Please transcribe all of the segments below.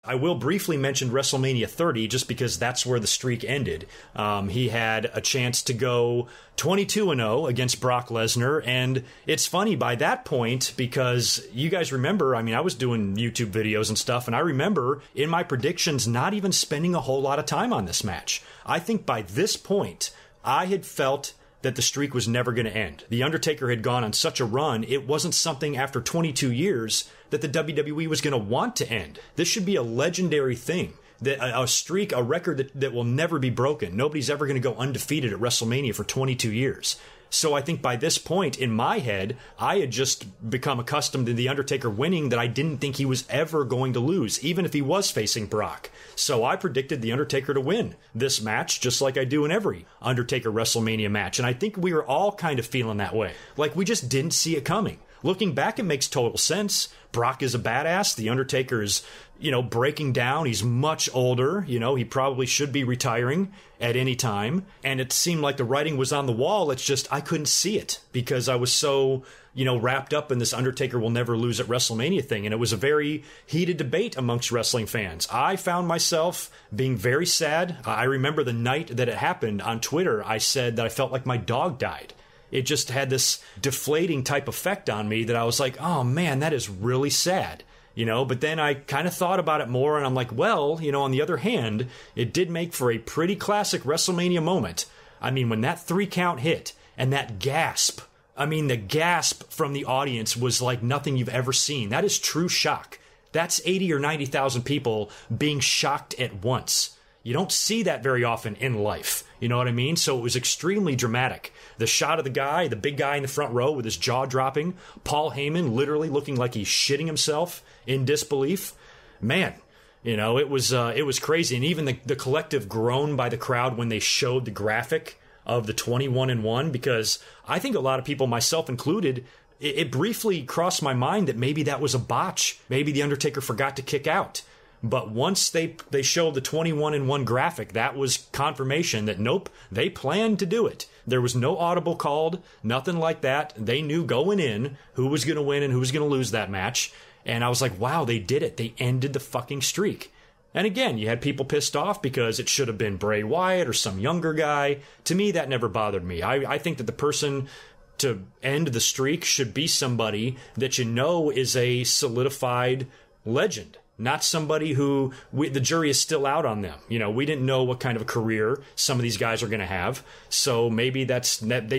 I will briefly mention WrestleMania 30 just because that's where the streak ended. He had a chance to go 22-0 against Brock Lesnar, and it's funny by that point because you guys remember, I mean, I was doing YouTube videos and stuff, and I remember in my predictions not even spending a whole lot of time on this match. I think by this point, I had felt that the streak was never going to end. The Undertaker had gone on such a run, it wasn't something after 22 years that the WWE was going to want to end. This should be a legendary thing. That a streak, a record that will never be broken. Nobody's ever going to go undefeated at WrestleMania for 22 years. So I think by this point, in my head, I had just become accustomed to The Undertaker winning that I didn't think he was ever going to lose, even if he was facing Brock. So I predicted The Undertaker to win this match, just like I do in every Undertaker WrestleMania match. And I think we were all kind of feeling that way. Like we just didn't see it coming. Looking back, it makes total sense. Brock is a badass. The Undertaker is, breaking down. He's much older. He probably should be retiring at any time. And it seemed like the writing was on the wall. It's just, I couldn't see it because I was so, wrapped up in this Undertaker will never lose at WrestleMania thing. And it was a very heated debate amongst wrestling fans. I found myself being very sad. I remember the night that it happened on Twitter, I said that I felt like my dog died. It just had this deflating type effect on me that I was like, oh man, that is really sad. But then I kind of thought about it more and I'm like, well, on the other hand, it did make for a pretty classic WrestleMania moment. I mean, when that 3 count hit and that gasp, the gasp from the audience was like nothing you've ever seen. That is true shock. That's 80 or 90,000 people being shocked at once. You don't see that very often in life. You know what I mean? So it was extremely dramatic. The shot of the big guy in the front row with his jaw dropping, Paul Heyman literally looking like he's shitting himself in disbelief. Man, it was crazy. And even the collective groan by the crowd when they showed the graphic of the 21-1, because I think a lot of people, myself included, it briefly crossed my mind that maybe that was a botch. Maybe The Undertaker forgot to kick out. But once they showed the 21-1 graphic, that was confirmation that nope, they planned to do it. There was no audible called, nothing like that. They knew going in who was going to win and who was going to lose that match. And I was like, wow, they did it. They ended the fucking streak. And again, you had people pissed off because it should have been Bray Wyatt or some younger guy. To me, that never bothered me. I think that the person to end the streak should be somebody that is a solidified legend. Not somebody who the jury is still out on them. We didn't know what kind of a career some of these guys are going to have. So maybe they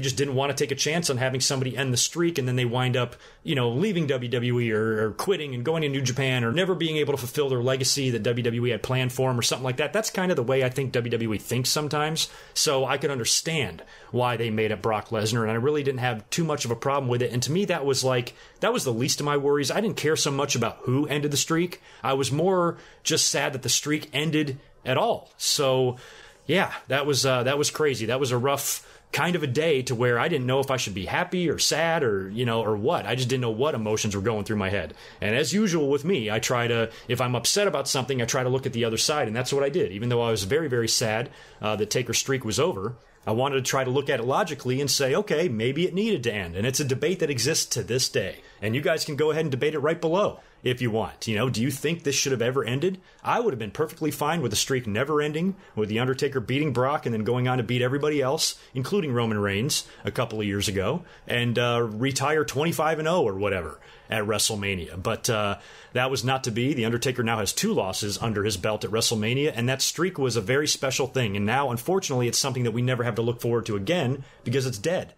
just didn't want to take a chance on having somebody end the streak and then they wind up, leaving WWE or quitting and going to New Japan or never being able to fulfill their legacy that WWE had planned for them or something like that. That's kind of the way I think WWE thinks sometimes. So I could understand why they made it Brock Lesnar, and I really didn't have too much of a problem with it. And to me, that was the least of my worries. I didn't care so much about who ended the streak. I was more just sad that the streak ended at all. So, yeah, that was crazy. That was a rough kind of a day to where I didn't know if I should be happy or sad or what. I just didn't know what emotions were going through my head. And as usual with me, I try to, if I'm upset about something, I try to look at the other side. And that's what I did. Even though I was very, very sad that Taker's streak was over, I wanted to try to look at it logically and say, okay, maybe it needed to end. And it's a debate that exists to this day. And you guys can go ahead and debate it right below if you want. Do you think this should have ever ended? I would have been perfectly fine with the streak never ending, with The Undertaker beating Brock and then going on to beat everybody else, including Roman Reigns a couple of years ago, and retire 25-0 or whatever at WrestleMania. But that was not to be. The Undertaker now has 2 losses under his belt at WrestleMania, and that streak was a very special thing. And now, unfortunately, it's something that we never have to look forward to again because it's dead.